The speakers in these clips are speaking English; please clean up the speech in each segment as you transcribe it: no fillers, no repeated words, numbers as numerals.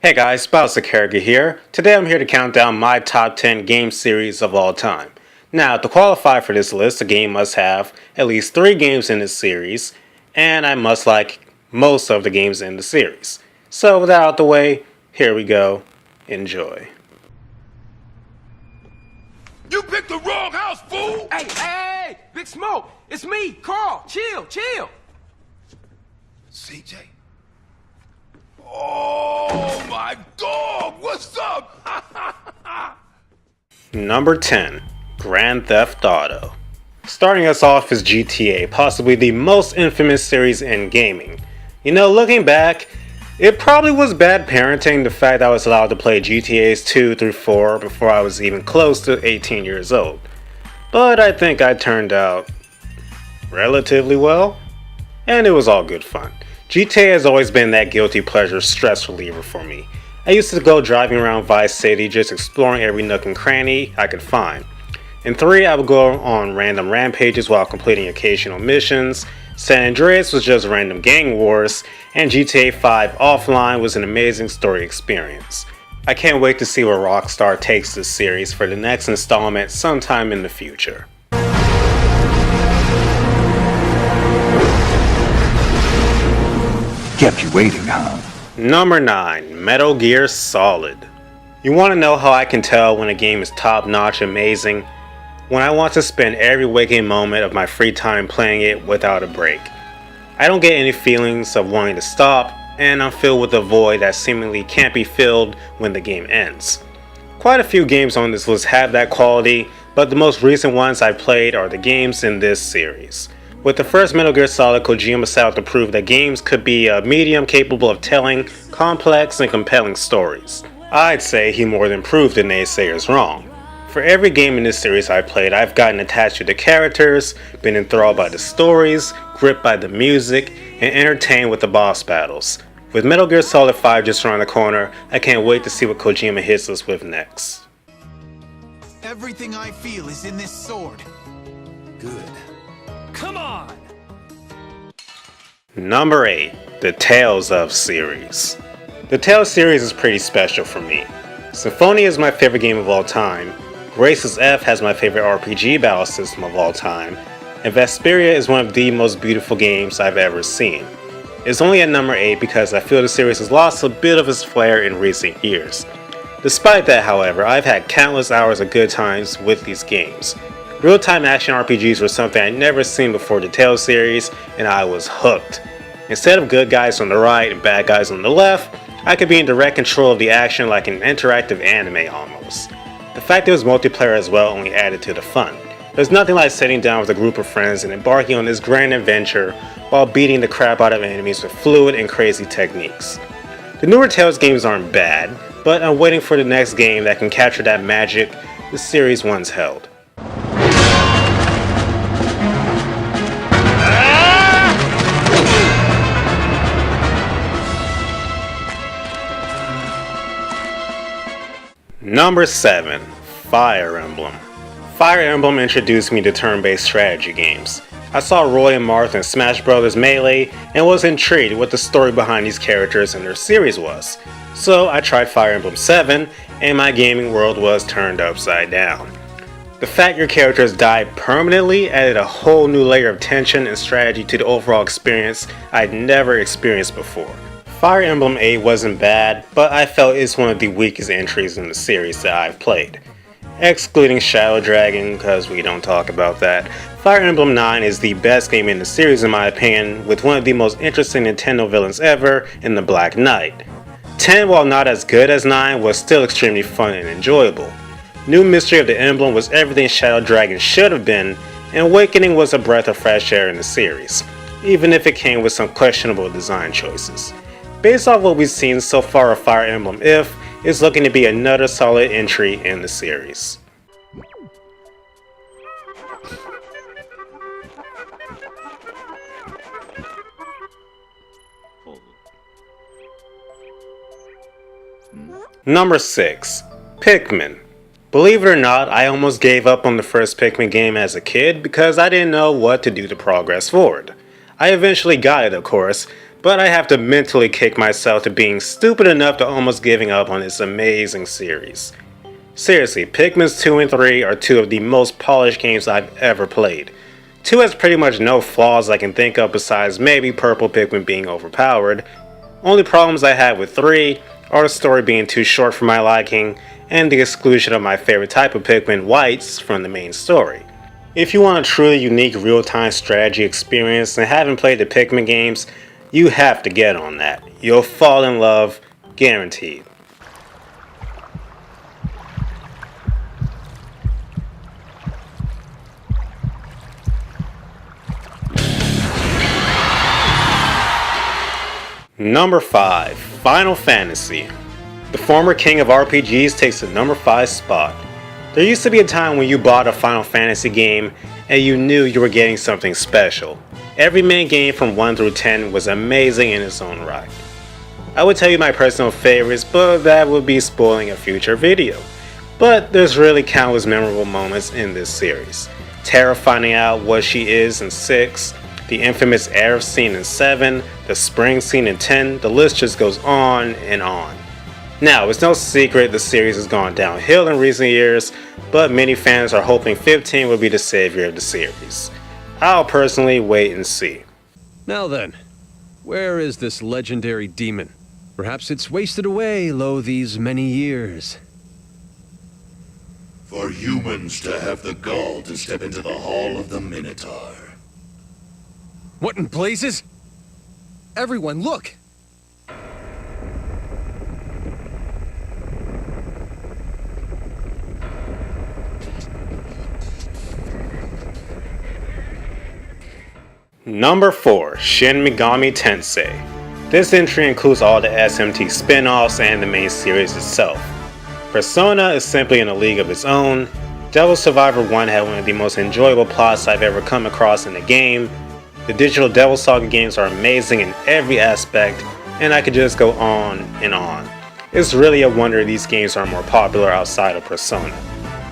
Hey guys, BaoZakeruga here. Today I'm here to count down my top 10 game series of all time. Now, to qualify for this list, a game must have at least 3 games in this series, and I must like most of the games in the series. So with that out the way, here we go. Enjoy. You picked the wrong house, fool! Hey, Big Smoke, it's me, Carl. Chill. CJ? Oh my dog, what's up? Number 10. Grand Theft Auto. Starting us off is GTA, possibly the most infamous series in gaming. You know, looking back, it probably was bad parenting the fact that I was allowed to play GTAs 2 through 4 before I was even close to 18 years old. But I think I turned out relatively well, and it was all good fun. GTA has always been that guilty pleasure stress reliever for me. I used to go driving around Vice City just exploring every nook and cranny I could find. In 3, I would go on random rampages while completing occasional missions. San Andreas was just random gang wars, and GTA 5 Offline was an amazing story experience. I can't wait to see where Rockstar takes this series for the next installment sometime in the future. Kept you waiting, huh? Number 9. Metal Gear Solid. You want to know how I can tell when a game is top-notch amazing? When I want to spend every waking moment of my free time playing it without a break. I don't get any feelings of wanting to stop, and I'm filled with a void that seemingly can't be filled when the game ends. Quite a few games on this list have that quality, but the most recent ones I've played are the games in this series. With the first Metal Gear Solid, Kojima set out to prove that games could be a medium capable of telling complex and compelling stories. I'd say he more than proved the naysayers wrong. For every game in this series I've played, I've gotten attached to the characters, been enthralled by the stories, gripped by the music, and entertained with the boss battles. With Metal Gear Solid 5 just around the corner, I can't wait to see what Kojima hits us with next. Everything I feel is in this sword. Good. Come on. Number 8. The Tales of series. The Tales series is pretty special for me. Symphonia is my favorite game of all time, Grace's F has my favorite RPG battle system of all time, and Vesperia is one of the most beautiful games I've ever seen. It's only at number 8 because I feel the series has lost a bit of its flair in recent years. Despite that, however, I've had countless hours of good times with these games. Real-time action RPGs were something I'd never seen before the Tales series, and I was hooked. Instead of good guys on the right and bad guys on the left, I could be in direct control of the action like an interactive anime almost. The fact it was multiplayer as well only added to the fun. There's nothing like sitting down with a group of friends and embarking on this grand adventure while beating the crap out of enemies with fluid and crazy techniques. The newer Tales games aren't bad, but I'm waiting for the next game that can capture that magic the series once held. Number 7. Fire Emblem. Fire Emblem introduced me to turn-based strategy games. I saw Roy and Marth in Smash Bros. Melee and was intrigued what the story behind these characters and their series was. So I tried Fire Emblem 7 and my gaming world was turned upside down. The fact your characters died permanently added a whole new layer of tension and strategy to the overall experience I'd never experienced before. Fire Emblem 8 wasn't bad, but I felt it's one of the weakest entries in the series that I've played. Excluding Shadow Dragon, because we don't talk about that, Fire Emblem 9 is the best game in the series in my opinion, with one of the most interesting Nintendo villains ever in the Black Knight. 10, while not as good as 9, was still extremely fun and enjoyable. New Mystery of the Emblem was everything Shadow Dragon should have been, and Awakening was a breath of fresh air in the series, even if it came with some questionable design choices. Based off what we've seen so far of Fire Emblem If, it's looking to be another solid entry in the series. Number 6. Pikmin. Believe it or not, I almost gave up on the first Pikmin game as a kid because I didn't know what to do to progress forward. I eventually got it, of course, but I have to mentally kick myself to being stupid enough to almost giving up on this amazing series. Seriously, Pikmin 2 and 3 are two of the most polished games I've ever played. 2 has pretty much no flaws I can think of besides maybe purple Pikmin being overpowered. Only problems I have with 3 are the story being too short for my liking and the exclusion of my favorite type of Pikmin, whites, from the main story. If you want a truly unique real-time strategy experience and haven't played the Pikmin games, you have to get on that. You'll fall in love, guaranteed. Number 5. Final Fantasy. The former king of RPGs takes the number 5 spot. There used to be a time when you bought a Final Fantasy game and you knew you were getting something special. Every main game from 1 through 10 was amazing in its own right. I would tell you my personal favorites, but that would be spoiling a future video. But there's really countless memorable moments in this series. Terra finding out what she is in 6, the infamous Aerith scene in 7, the spring scene in 10, the list just goes on and on. Now, it's no secret the series has gone downhill in recent years, but many fans are hoping 15 will be the savior of the series. I'll personally wait and see. Now then, where is this legendary demon? Perhaps it's wasted away, lo, these many years. For humans to have the gall to step into the Hall of the Minotaur. What in blazes? Everyone, look! Number 4. Shin Megami Tensei. This entry includes all the SMT spin-offs and the main series itself. Persona is simply in a league of its own. Devil Survivor 1 had one of the most enjoyable plots I've ever come across in a game. The digital Devil Saga games are amazing in every aspect, and I could just go on and on. It's really a wonder these games are more popular outside of Persona.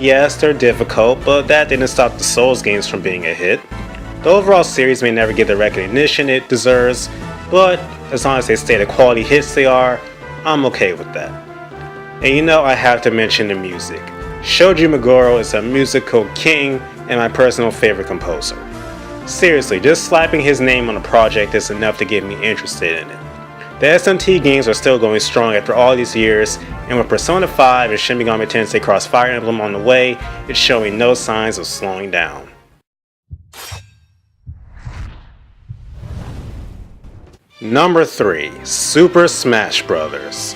Yes, they're difficult, but that didn't stop the Souls games from being a hit. The overall series may never get the recognition it deserves, but as long as they stay the quality hits they are, I'm okay with that. And you know I have to mention the music. Shoji Meguro is a musical king and my personal favorite composer. Seriously, just slapping his name on a project is enough to get me interested in it. The SMT games are still going strong after all these years, and with Persona 5 and Shin Megami Tensei Cross Fire Emblem on the way, it's showing no signs of slowing down. Number 3. Super Smash Bros.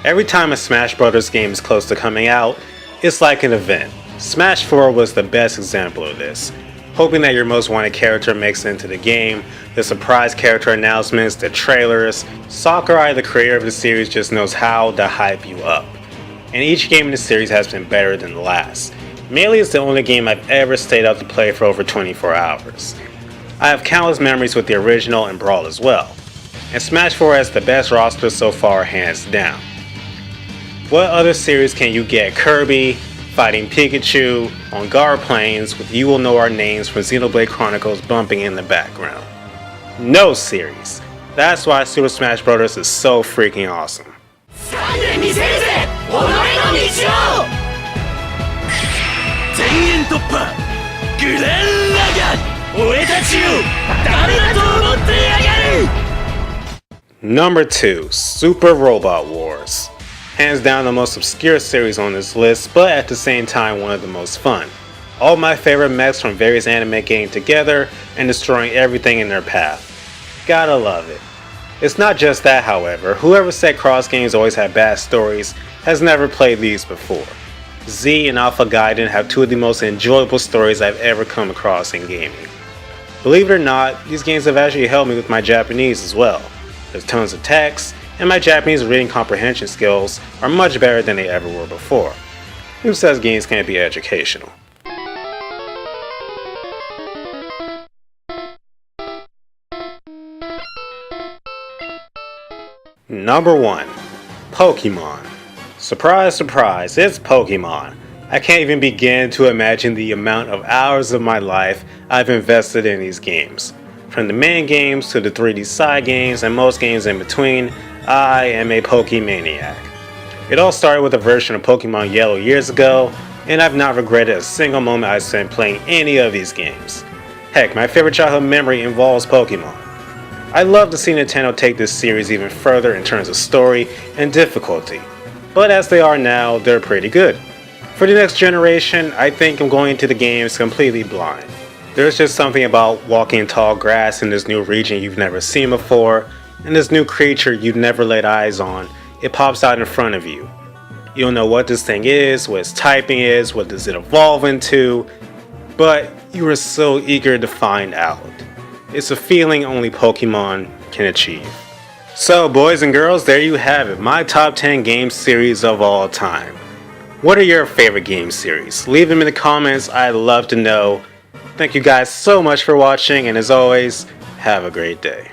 Every time a Smash Bros. Game is close to coming out, it's like an event. Smash 4 was the best example of this. Hoping that your most wanted character makes it into the game, the surprise character announcements, the trailers, Sakurai, the creator of the series, just knows how to hype you up. And each game in the series has been better than the last. Melee is the only game I've ever stayed up to play for over 24 hours. I have countless memories with the original and Brawl as well. And Smash 4 has the best roster so far, hands down. What other series can you get Kirby fighting Pikachu on guard planes with You Will Know Our Names from Xenoblade Chronicles bumping in the background? No series. That's why Super Smash Bros. Is so freaking awesome. Number 2. Super Robot Wars. Hands down the most obscure series on this list, but at the same time one of the most fun. All my favorite mechs from various anime getting together and destroying everything in their path. Gotta love it. It's not just that, however. Whoever said cross games always had bad stories has never played these before. Z and Alpha Gaiden have two of the most enjoyable stories I've ever come across in gaming. Believe it or not, these games have actually helped me with my Japanese as well. There's tons of text, and my Japanese reading comprehension skills are much better than they ever were before. Who says games can't be educational? Number 1. Pokemon. Surprise, surprise, it's Pokemon. I can't even begin to imagine the amount of hours of my life I've invested in these games. From the main games to the 3D side games and most games in between, I am a Pokemaniac. It all started with a version of Pokemon Yellow years ago, and I've not regretted a single moment I spent playing any of these games. Heck, my favorite childhood memory involves Pokemon. I love to see Nintendo take this series even further in terms of story and difficulty, but as they are now, they're pretty good. For the next generation, I think I'm going into the games completely blind. There's just something about walking in tall grass in this new region you've never seen before, and this new creature you've never laid eyes on. It pops out in front of you. You don't know what this thing is, what its typing is, what does it evolve into, but you are so eager to find out. It's a feeling only Pokemon can achieve. So boys and girls, there you have it, my top 10 game series of all time. What are your favorite game series? Leave them in the comments, I'd love to know. Thank you guys so much for watching, and as always, have a great day.